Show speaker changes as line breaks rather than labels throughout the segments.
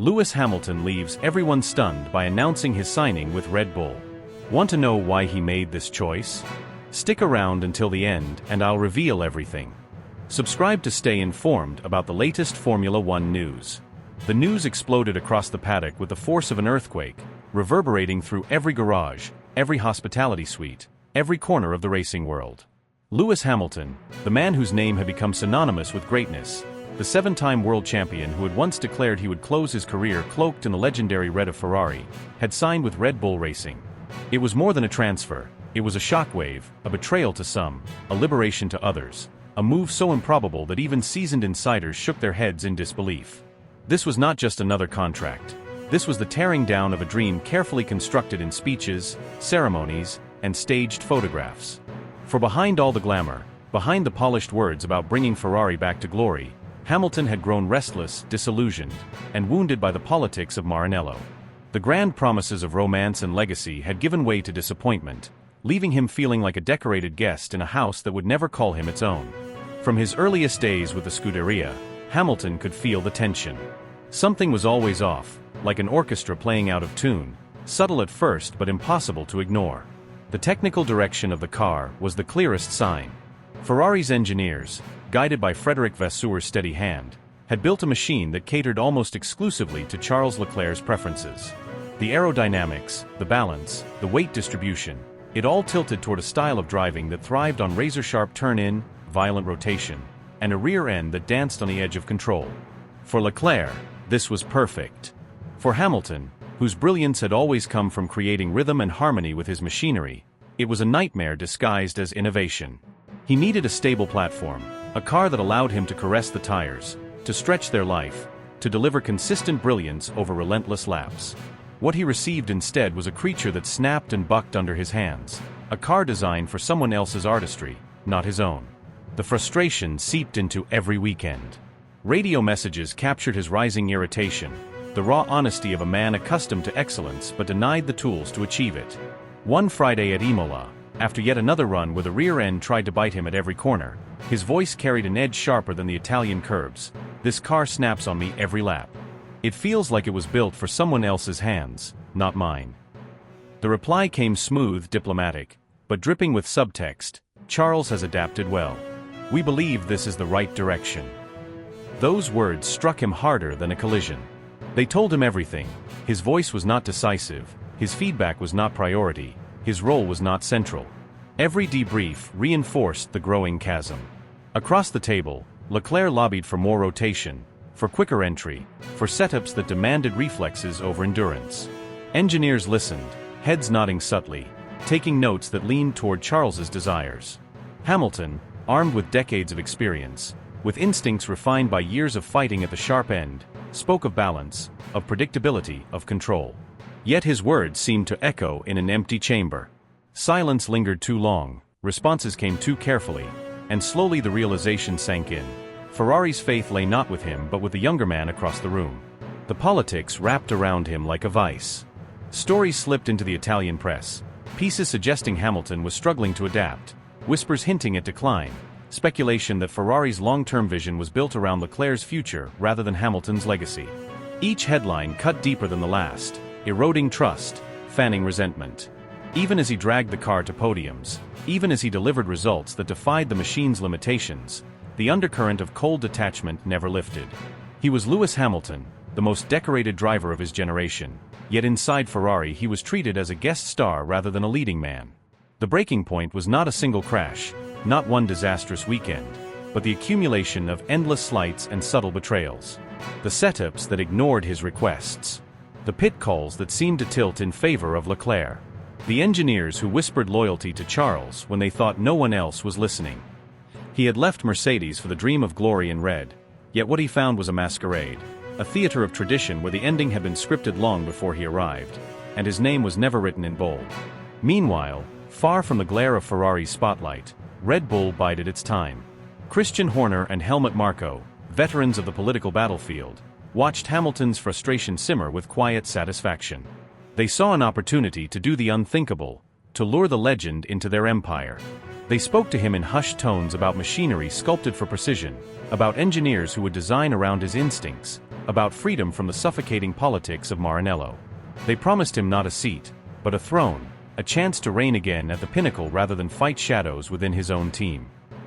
Lewis Hamilton leaves everyone stunned by announcing his signing with Red Bull. Want to know why he made this choice? Stick around until the end and I'll reveal everything. Subscribe to stay informed about the latest Formula One news. The news exploded across the paddock with the force of an earthquake, reverberating through every garage, every hospitality suite, every corner of the racing world. Lewis Hamilton, the man whose name had become synonymous with greatness, the seven-time world champion who had once declared he would close his career cloaked in the legendary red of Ferrari, had signed with Red Bull Racing. It was more than a transfer, it was a shockwave, a betrayal to some, a liberation to others, a move so improbable that even seasoned insiders shook their heads in disbelief. This was not just another contract. This was the tearing down of a dream carefully constructed in speeches, ceremonies, and staged photographs. For behind all the glamour, behind the polished words about bringing Ferrari back to glory, Hamilton had grown restless, disillusioned, and wounded by the politics of Maranello. The grand promises of romance and legacy had given way to disappointment, leaving him feeling like a decorated guest in a house that would never call him its own. From his earliest days with the Scuderia, Hamilton could feel the tension. Something was always off, like an orchestra playing out of tune, subtle at first but impossible to ignore. The technical direction of the car was the clearest sign. Ferrari's engineers, guided by Frédéric Vasseur's steady hand, had built a machine that catered almost exclusively to Charles Leclerc's preferences. The aerodynamics, the balance, the weight distribution, it all tilted toward a style of driving that thrived on razor-sharp turn-in, violent rotation, and a rear end that danced on the edge of control. For Leclerc, this was perfect. For Hamilton, whose brilliance had always come from creating rhythm and harmony with his machinery, it was a nightmare disguised as innovation. He needed a stable platform, a car that allowed him to caress the tires, to stretch their life, to deliver consistent brilliance over relentless laps. What he received instead was a creature that snapped and bucked under his hands, a car designed for someone else's artistry, not his own. The frustration seeped into every weekend. Radio messages captured his rising irritation, the raw honesty of a man accustomed to excellence but denied the tools to achieve it. One Friday at Imola, after yet another run where the rear end tried to bite him at every corner, his voice carried an edge sharper than the Italian curbs. "This car snaps on me every lap. It feels like it was built for someone else's hands, not mine." The reply came smooth, diplomatic, but dripping with subtext. "Charles has adapted well. We believe this is the right direction." Those words struck him harder than a collision. They told him everything. His voice was not decisive, his feedback was not priority, his role was not central. Every debrief reinforced the growing chasm. Across the table, Leclerc lobbied for more rotation, for quicker entry, for setups that demanded reflexes over endurance. Engineers listened, heads nodding subtly, taking notes that leaned toward Charles's desires. Hamilton, armed with decades of experience, with instincts refined by years of fighting at the sharp end, spoke of balance, of predictability, of control. Yet his words seemed to echo in an empty chamber. Silence lingered too long, responses came too carefully, and slowly the realization sank in. Ferrari's faith lay not with him but with the younger man across the room. The politics wrapped around him like a vice. Stories slipped into the Italian press, pieces suggesting Hamilton was struggling to adapt, whispers hinting at decline, speculation that Ferrari's long-term vision was built around Leclerc's future rather than Hamilton's legacy. Each headline cut deeper than the last, eroding trust, fanning resentment. Even as he dragged the car to podiums, even as he delivered results that defied the machine's limitations, the undercurrent of cold detachment never lifted. He was Lewis Hamilton, the most decorated driver of his generation, yet inside Ferrari he was treated as a guest star rather than a leading man. The breaking point was not a single crash, not one disastrous weekend, but the accumulation of endless slights and subtle betrayals. The setups that ignored his requests. The pit calls that seemed to tilt in favor of Leclerc. The engineers who whispered loyalty to Charles when they thought no one else was listening. He had left Mercedes for the dream of glory in red, yet what he found was a masquerade, a theater of tradition where the ending had been scripted long before he arrived, and his name was never written in bold. Meanwhile, far from the glare of Ferrari's spotlight, Red Bull bided its time. Christian Horner and Helmut Marko, veterans of the political battlefield, watched Hamilton's frustration simmer with quiet satisfaction. They saw an opportunity to do the unthinkable, to lure the legend into their empire. They spoke to him in hushed tones about machinery sculpted for precision, about engineers who would design around his instincts, about freedom from the suffocating politics of Maranello. They promised him not a seat, but a throne, a chance to reign again at the pinnacle rather than fight shadows within his own team.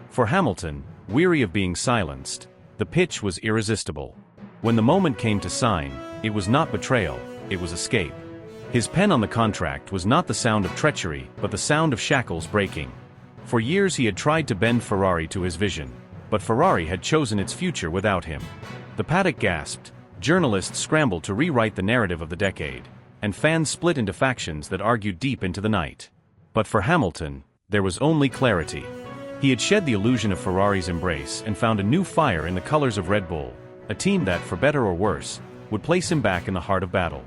For Hamilton, weary of being silenced, the pitch was irresistible. When the moment came to sign, it was not betrayal, it was escape. His pen on the contract was not the sound of treachery, but the sound of shackles breaking. For years he had tried to bend Ferrari to his vision, but Ferrari had chosen its future without him. The paddock gasped, journalists scrambled to rewrite the narrative of the decade, and fans split into factions that argued deep into the night. But for Hamilton, there was only clarity. He had shed the illusion of Ferrari's embrace and found a new fire in the colors of Red Bull, a team that, for better or worse, would place him back in the heart of battle.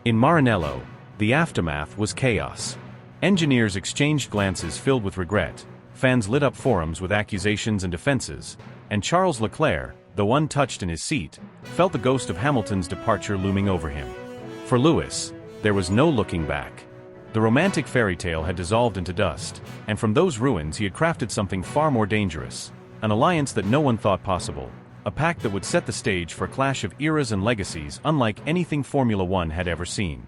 In Maranello, the aftermath was chaos. Engineers exchanged glances filled with regret, fans lit up forums with accusations and defenses, and Charles Leclerc, though untouched in his seat, felt the ghost of Hamilton's departure looming over him. For Lewis, there was no looking back. The romantic fairy tale had dissolved into dust, and from those ruins he had crafted something far more dangerous, an alliance that no one thought possible, a pact that would set the stage for a clash of eras and legacies unlike anything Formula One had ever seen.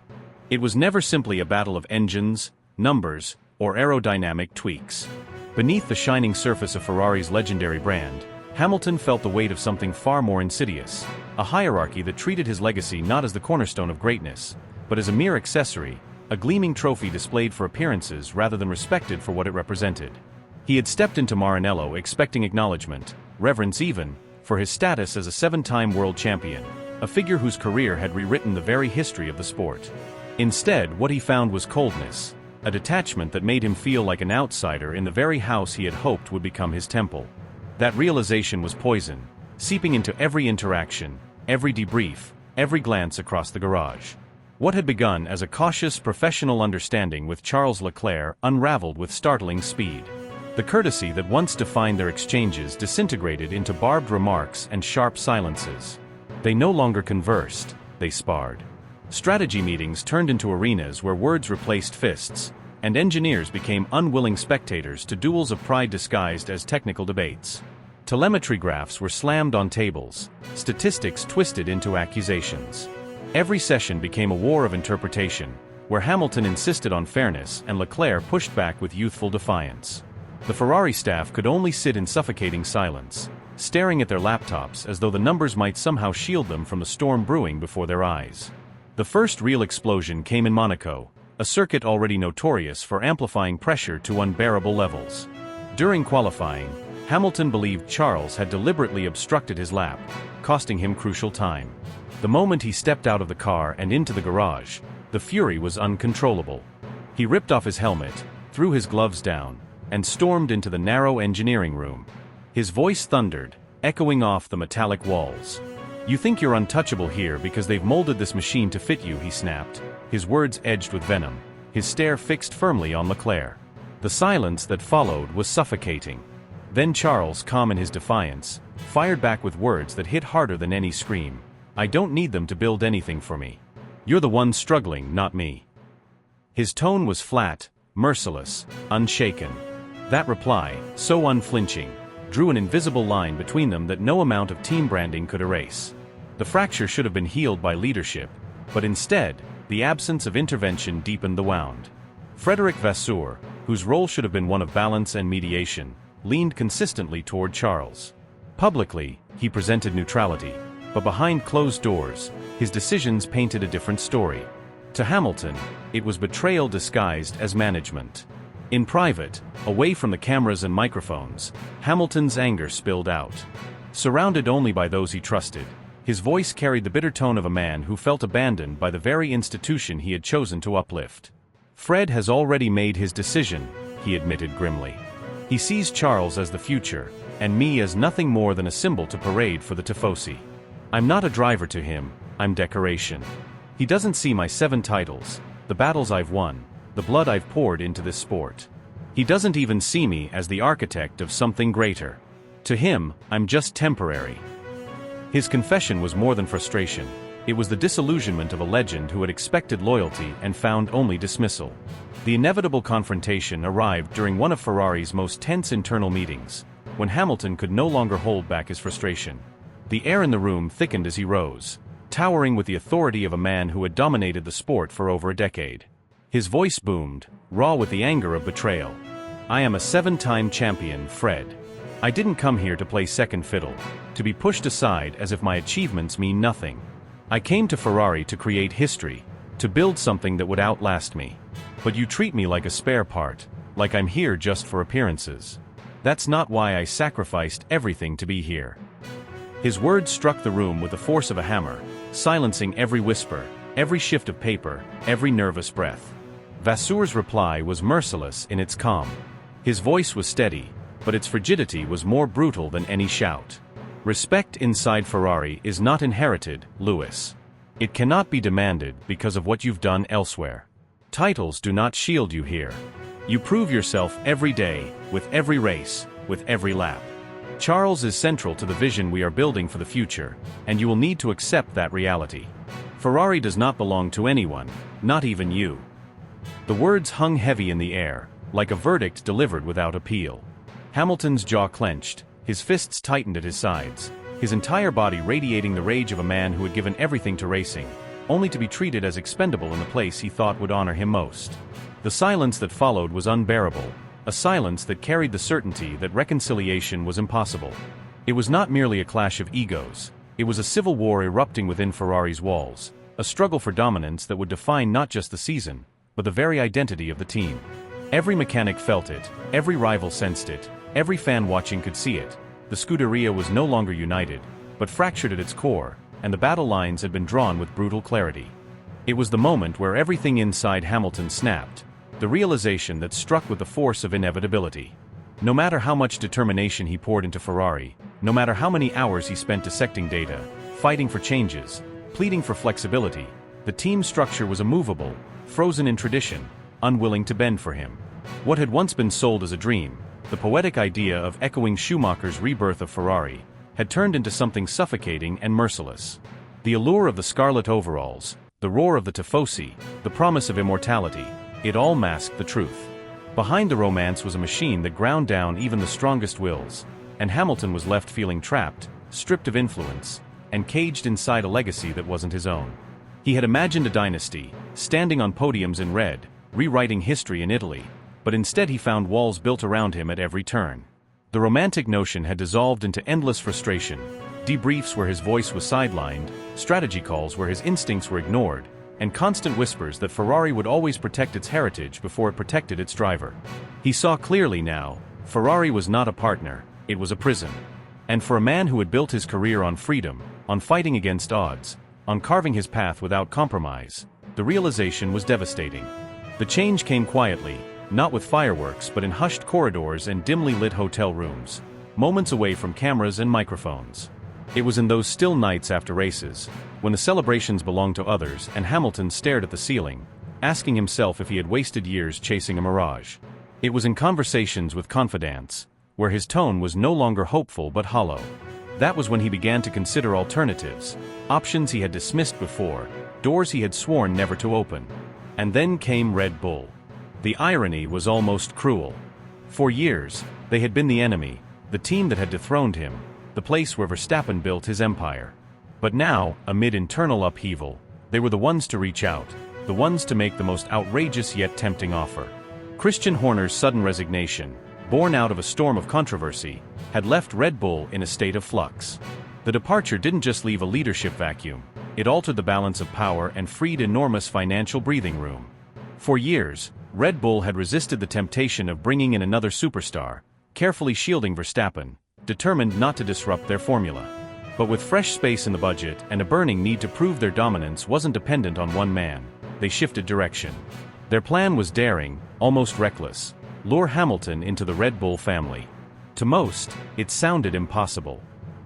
It was never simply a battle of engines, numbers, or aerodynamic tweaks. Beneath the shining surface of Ferrari's legendary brand, Hamilton felt the weight of something far more insidious, a hierarchy that treated his legacy not as the cornerstone of greatness, but as a mere accessory, a gleaming trophy displayed for appearances rather than respected for what it represented. He had stepped into Maranello expecting acknowledgement, reverence even, for his status as a seven-time world champion, a figure whose career had rewritten the very history of the sport. Instead, what he found was coldness, a detachment that made him feel like an outsider in the very house he had hoped would become his temple. That realization was poison, seeping into every interaction, every debrief, every glance across the garage. What had begun as a cautious professional understanding with Charles Leclerc unraveled with startling speed. The courtesy that once defined their exchanges disintegrated into barbed remarks and sharp silences. They no longer conversed, they sparred. Strategy meetings turned into arenas where words replaced fists, and engineers became unwilling spectators to duels of pride disguised as technical debates. Telemetry graphs were slammed on tables, statistics twisted into accusations. Every session became a war of interpretation, where Hamilton insisted on fairness and Leclerc pushed back with youthful defiance. The Ferrari staff could only sit in suffocating silence, staring at their laptops as though the numbers might somehow shield them from the storm brewing before their eyes. The first real explosion came in Monaco, a circuit already notorious for amplifying pressure to unbearable levels. During qualifying, Hamilton believed Charles had deliberately obstructed his lap, costing him crucial time. The moment he stepped out of the car and into the garage, the fury was uncontrollable. He ripped off his helmet, threw his gloves down, and stormed into the narrow engineering room. His voice thundered, echoing off the metallic walls. "You think you're untouchable here because they've molded this machine to fit you," he snapped, his words edged with venom, his stare fixed firmly on Leclerc. The silence that followed was suffocating. Then Charles, calm in his defiance, fired back with words that hit harder than any scream. "I don't need them to build anything for me. You're the one struggling, not me." His tone was flat, merciless, unshaken. That reply, so unflinching, drew an invisible line between them that no amount of team branding could erase. The fracture should have been healed by leadership, but instead, the absence of intervention deepened the wound. Frédéric Vasseur, whose role should have been one of balance and mediation, leaned consistently toward Charles. Publicly, he presented neutrality, but behind closed doors, his decisions painted a different story. To Hamilton, it was betrayal disguised as management. In private, away from the cameras and microphones, Hamilton's anger spilled out. Surrounded only by those he trusted, his voice carried the bitter tone of a man who felt abandoned by the very institution he had chosen to uplift. "Fred has already made his decision," he admitted grimly. "He sees Charles as the future, and me as nothing more than a symbol to parade for the tifosi. I'm not a driver to him, I'm decoration. He doesn't see my 7 titles, the battles I've won, the blood I've poured into this sport. He doesn't even see me as the architect of something greater. To him, I'm just temporary." His confession was more than frustration. It was the disillusionment of a legend who had expected loyalty and found only dismissal. The inevitable confrontation arrived during one of Ferrari's most tense internal meetings, when Hamilton could no longer hold back his frustration. The air in the room thickened as he rose, towering with the authority of a man who had dominated the sport for over a decade. His voice boomed, raw with the anger of betrayal. "I am a 7-time champion, Fred. I didn't come here to play second fiddle, to be pushed aside as if my achievements mean nothing. I came to Ferrari to create history, to build something that would outlast me. But you treat me like a spare part, like I'm here just for appearances. That's not why I sacrificed everything to be here." His words struck the room with the force of a hammer, silencing every whisper, every shift of paper, every nervous breath. Vasseur's reply was merciless in its calm. His voice was steady, but its frigidity was more brutal than any shout. "Respect inside Ferrari is not inherited, Lewis. It cannot be demanded because of what you've done elsewhere. Titles do not shield you here. You prove yourself every day, with every race, with every lap. Charles is central to the vision we are building for the future, and you will need to accept that reality. Ferrari does not belong to anyone, not even you." The words hung heavy in the air, like a verdict delivered without appeal. Hamilton's jaw clenched, his fists tightened at his sides, his entire body radiating the rage of a man who had given everything to racing, only to be treated as expendable in the place he thought would honor him most. The silence that followed was unbearable, a silence that carried the certainty that reconciliation was impossible. It was not merely a clash of egos, it was a civil war erupting within Ferrari's walls, a struggle for dominance that would define not just the season, but the very identity of the team. Every mechanic felt it, every rival sensed it, every fan watching could see it. The Scuderia was no longer united, but fractured at its core, and the battle lines had been drawn with brutal clarity. It was the moment where everything inside Hamilton snapped, the realization that struck with the force of inevitability. No matter how much determination he poured into Ferrari, no matter how many hours he spent dissecting data, fighting for changes, pleading for flexibility, the team structure was immovable, frozen in tradition, unwilling to bend for him. What had once been sold as a dream, the poetic idea of echoing Schumacher's rebirth of Ferrari, had turned into something suffocating and merciless. The allure of the scarlet overalls, the roar of the Tifosi, the promise of immortality, it all masked the truth. Behind the romance was a machine that ground down even the strongest wills, and Hamilton was left feeling trapped, stripped of influence, and caged inside a legacy that wasn't his own. He had imagined a dynasty, standing on podiums in red, rewriting history in Italy, but instead he found walls built around him at every turn. The romantic notion had dissolved into endless frustration, debriefs where his voice was sidelined, strategy calls where his instincts were ignored, and constant whispers that Ferrari would always protect its heritage before it protected its driver. He saw clearly now, Ferrari was not a partner, it was a prison. And for a man who had built his career on freedom, on fighting against odds, on carving his path without compromise, the realization was devastating. The change came quietly, not with fireworks but in hushed corridors and dimly lit hotel rooms, moments away from cameras and microphones. It was in those still nights after races, when the celebrations belonged to others and Hamilton stared at the ceiling, asking himself if he had wasted years chasing a mirage. It was in conversations with confidants, where his tone was no longer hopeful but hollow. That was when he began to consider alternatives, options he had dismissed before, doors he had sworn never to open. And then came Red Bull. The irony was almost cruel. For years, they had been the enemy, the team that had dethroned him, the place where Verstappen built his empire. But now, amid internal upheaval, they were the ones to reach out, the ones to make the most outrageous yet tempting offer. Christian Horner's sudden resignation, born out of a storm of controversy, had left Red Bull in a state of flux. The departure didn't just leave a leadership vacuum, it altered the balance of power and freed enormous financial breathing room. For years, Red Bull had resisted the temptation of bringing in another superstar, carefully shielding Verstappen, determined not to disrupt their formula. But with fresh space in the budget and a burning need to prove their dominance wasn't dependent on one man, they shifted direction. Their plan was daring, almost reckless: lure Hamilton into the Red Bull family. To most, it sounded impossible.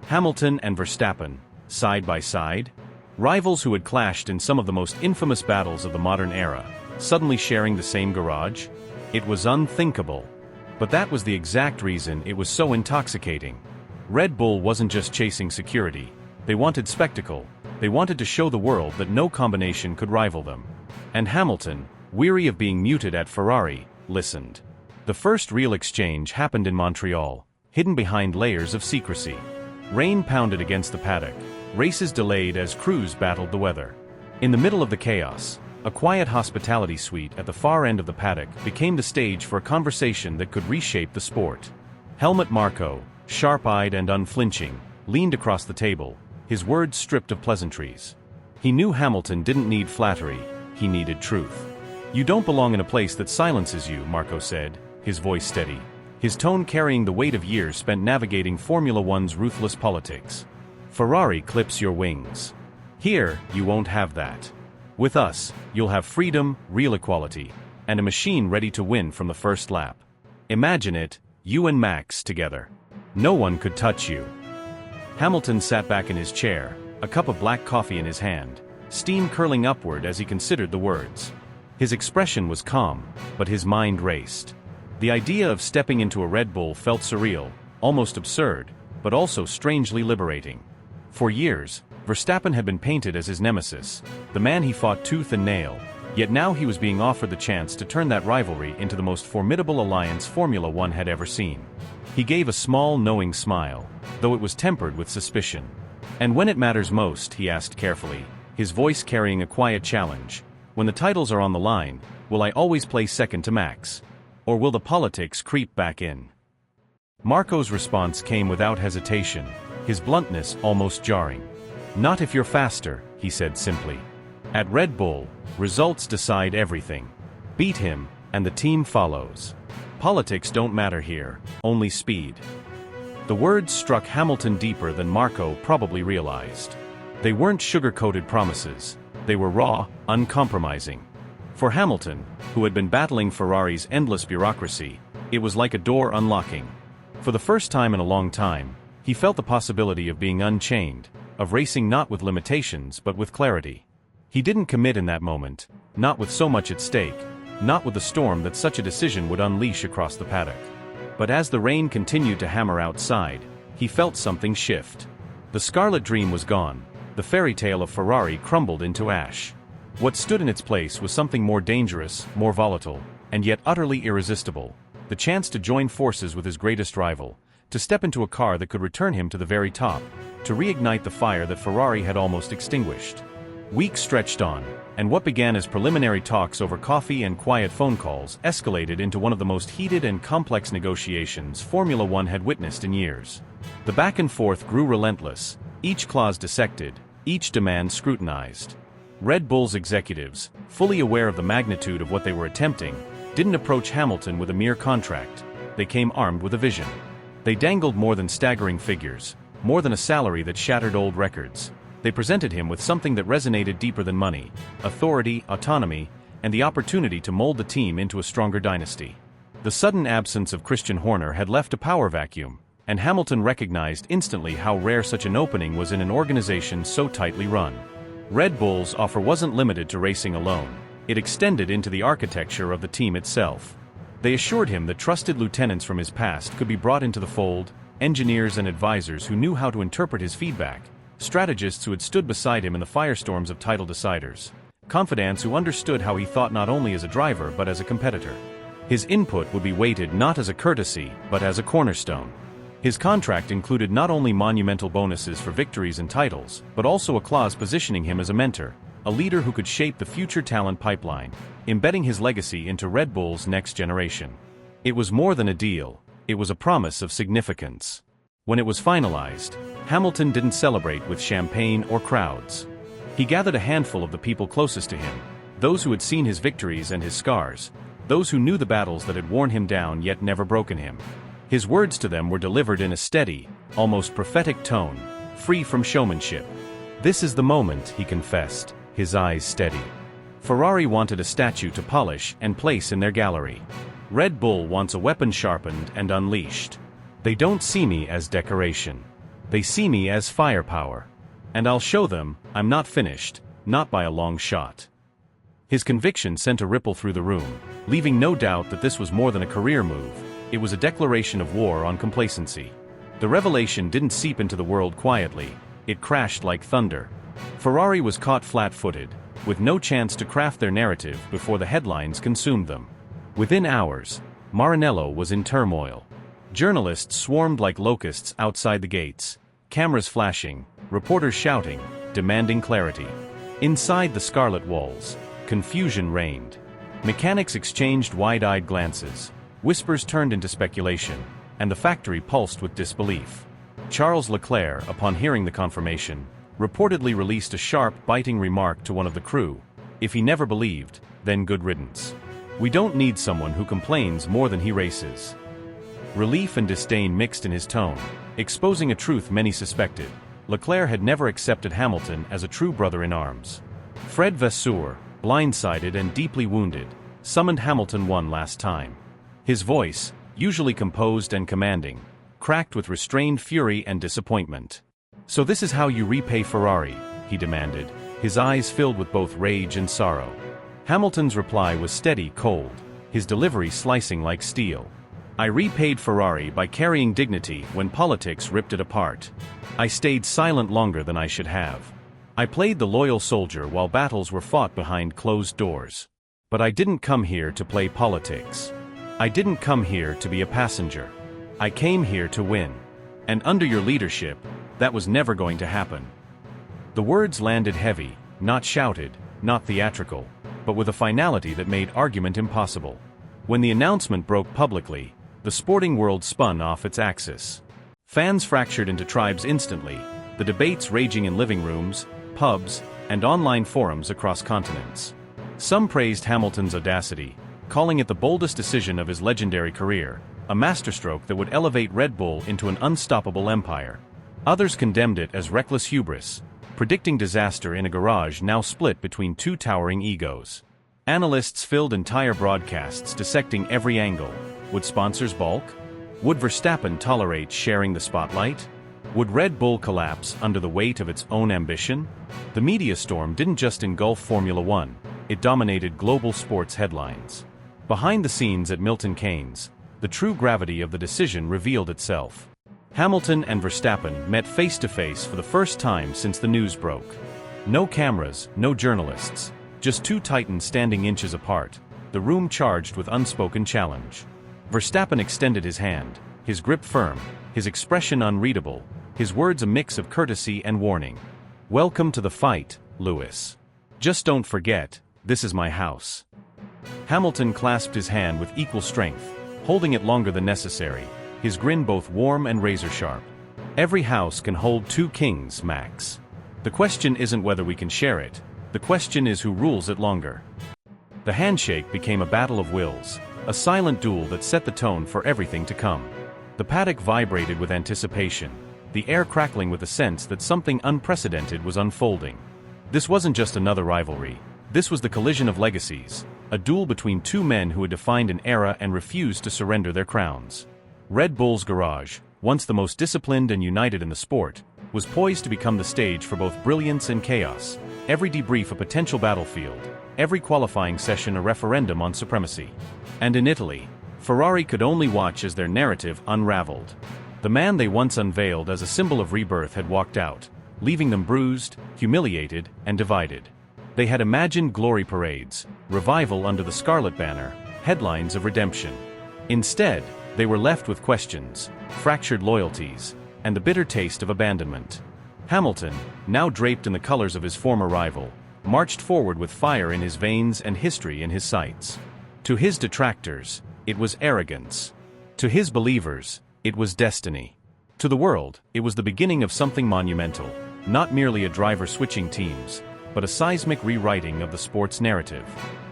Hamilton and Verstappen, side by side, rivals who had clashed in some of the most infamous battles of the modern era, suddenly sharing the same garage? It was unthinkable. But that was the exact reason it was so intoxicating. Red Bull wasn't just chasing security, they wanted spectacle, they wanted to show the world that no combination could rival them. And Hamilton, weary of being muted at Ferrari, listened. The first real exchange happened in Montreal, hidden behind layers of secrecy. Rain pounded against the paddock, races delayed as crews battled the weather. In the middle of the chaos, a quiet hospitality suite at the far end of the paddock became the stage for a conversation that could reshape the sport. Helmut Marko, sharp-eyed and unflinching, leaned across the table, his words stripped of pleasantries. He knew Hamilton didn't need flattery, he needed truth. "You don't belong in a place that silences you," Marko said, his voice steady, his tone carrying the weight of years spent navigating Formula One's ruthless politics. "Ferrari clips your wings. Here, you won't have that. With us, you'll have freedom, real equality, and a machine ready to win from the first lap. Imagine it, you and Max together. No one could touch you." Hamilton sat back in his chair, a cup of black coffee in his hand, steam curling upward as he considered the words. His expression was calm, but his mind raced. The idea of stepping into a Red Bull felt surreal, almost absurd, but also strangely liberating. For years, Verstappen had been painted as his nemesis, the man he fought tooth and nail, yet now he was being offered the chance to turn that rivalry into the most formidable alliance Formula One had ever seen. He gave a small, knowing smile, though it was tempered with suspicion. "And when it matters most," he asked carefully, his voice carrying a quiet challenge, "when the titles are on the line, will I always play second to Max? Or will the politics creep back in?" Marko's response came without hesitation, his bluntness almost jarring. "Not if you're faster," he said simply. "At Red Bull, results decide everything. Beat him, and the team follows. Politics don't matter here, only speed." The words struck Hamilton deeper than Marko probably realized. They weren't sugar-coated promises, they were raw, uncompromising. For Hamilton, who had been battling Ferrari's endless bureaucracy, it was like a door unlocking. For the first time in a long time, he felt the possibility of being unchained, of racing not with limitations but with clarity. He didn't commit in that moment, not with so much at stake, not with the storm that such a decision would unleash across the paddock. But as the rain continued to hammer outside, he felt something shift. The scarlet dream was gone, the fairy tale of Ferrari crumbled into ash. What stood in its place was something more dangerous, more volatile, and yet utterly irresistible, the chance to join forces with his greatest rival, to step into a car that could return him to the very top, to reignite the fire that Ferrari had almost extinguished. Weeks stretched on, and what began as preliminary talks over coffee and quiet phone calls escalated into one of the most heated and complex negotiations Formula One had witnessed in years. The back and forth grew relentless, each clause dissected, each demand scrutinized. Red Bull's executives, fully aware of the magnitude of what they were attempting, didn't approach Hamilton with a mere contract. They came armed with a vision. They dangled more than staggering figures, more than a salary that shattered old records. They presented him with something that resonated deeper than money: authority, autonomy, and the opportunity to mold the team into a stronger dynasty. The sudden absence of Christian Horner had left a power vacuum, and Hamilton recognized instantly how rare such an opening was in an organization so tightly run. Red Bull's offer wasn't limited to racing alone, it extended into the architecture of the team itself. They assured him that trusted lieutenants from his past could be brought into the fold, engineers and advisors who knew how to interpret his feedback, strategists who had stood beside him in the firestorms of title deciders, confidants who understood how he thought not only as a driver but as a competitor. His input would be weighted not as a courtesy but as a cornerstone. His contract included not only monumental bonuses for victories and titles, but also a clause positioning him as a mentor, a leader who could shape the future talent pipeline, embedding his legacy into Red Bull's next generation. It was more than a deal, it was a promise of significance. When it was finalized, Hamilton didn't celebrate with champagne or crowds. He gathered a handful of the people closest to him, those who had seen his victories and his scars, those who knew the battles that had worn him down yet never broken him. His words to them were delivered in a steady, almost prophetic tone, free from showmanship. "This is the moment," he confessed, his eyes steady. "Ferrari wanted a statue to polish and place in their gallery. Red Bull wants a weapon sharpened and unleashed. They don't see me as decoration. They see me as firepower. And I'll show them I'm not finished, not by a long shot." His conviction sent a ripple through the room, leaving no doubt that this was more than a career move. It was a declaration of war on complacency. The revelation didn't seep into the world quietly, it crashed like thunder. Ferrari was caught flat-footed, with no chance to craft their narrative before the headlines consumed them. Within hours, Maranello was in turmoil. Journalists swarmed like locusts outside the gates, cameras flashing, reporters shouting, demanding clarity. Inside the scarlet walls, confusion reigned. Mechanics exchanged wide-eyed glances, whispers turned into speculation, and the factory pulsed with disbelief. Charles Leclerc, upon hearing the confirmation, reportedly released a sharp, biting remark to one of the crew. If he never believed, then good riddance. We don't need someone who complains more than he races. Relief and disdain mixed in his tone, exposing a truth many suspected. Leclerc had never accepted Hamilton as a true brother in arms. Fred Vasseur, blindsided and deeply wounded, summoned Hamilton one last time. His voice, usually composed and commanding, cracked with restrained fury and disappointment. "So this is how you repay Ferrari?" he demanded, his eyes filled with both rage and sorrow. Hamilton's reply was steady, cold, his delivery slicing like steel. "I repaid Ferrari by carrying dignity when politics ripped it apart. I stayed silent longer than I should have. I played the loyal soldier while battles were fought behind closed doors. But I didn't come here to play politics. I didn't come here to be a passenger. I came here to win. And under your leadership, that was never going to happen." The words landed heavy, not shouted, not theatrical, but with a finality that made argument impossible. When the announcement broke publicly, the sporting world spun off its axis. Fans fractured into tribes instantly, the debates raging in living rooms, pubs, and online forums across continents. Some praised Hamilton's audacity, calling it the boldest decision of his legendary career, a masterstroke that would elevate Red Bull into an unstoppable empire. Others condemned it as reckless hubris, predicting disaster in a garage now split between two towering egos. Analysts filled entire broadcasts dissecting every angle. Would sponsors balk? Would Verstappen tolerate sharing the spotlight? Would Red Bull collapse under the weight of its own ambition? The media storm didn't just engulf Formula One, it dominated global sports headlines. Behind the scenes at Milton Keynes, the true gravity of the decision revealed itself. Hamilton and Verstappen met face-to-face for the first time since the news broke. No cameras, no journalists, just two titans standing inches apart, the room charged with unspoken challenge. Verstappen extended his hand, his grip firm, his expression unreadable, his words a mix of courtesy and warning. "Welcome to the fight, Lewis. Just don't forget, this is my house." Hamilton clasped his hand with equal strength, holding it longer than necessary, his grin both warm and razor-sharp. "Every house can hold two kings, Max. The question isn't whether we can share it, the question is who rules it longer." The handshake became a battle of wills, a silent duel that set the tone for everything to come. The paddock vibrated with anticipation, the air crackling with a sense that something unprecedented was unfolding. This wasn't just another rivalry, this was the collision of legacies, a duel between two men who had defined an era and refused to surrender their crowns. Red Bull's garage, once the most disciplined and united in the sport, was poised to become the stage for both brilliance and chaos, every debrief a potential battlefield, every qualifying session a referendum on supremacy. And in Italy, Ferrari could only watch as their narrative unraveled. The man they once unveiled as a symbol of rebirth had walked out, leaving them bruised, humiliated, and divided. They had imagined glory parades, revival under the Scarlet Banner, headlines of redemption. Instead, they were left with questions, fractured loyalties, and the bitter taste of abandonment. Hamilton, now draped in the colors of his former rival, marched forward with fire in his veins and history in his sights. To his detractors, it was arrogance. To his believers, it was destiny. To the world, it was the beginning of something monumental, not merely a driver switching teams, but a seismic rewriting of the sport's narrative.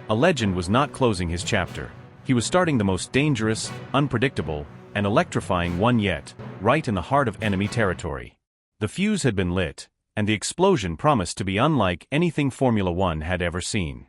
A legend was not closing his chapter. He was starting the most dangerous, unpredictable, and electrifying one yet, right in the heart of enemy territory. The fuse had been lit, and the explosion promised to be unlike anything Formula One had ever seen.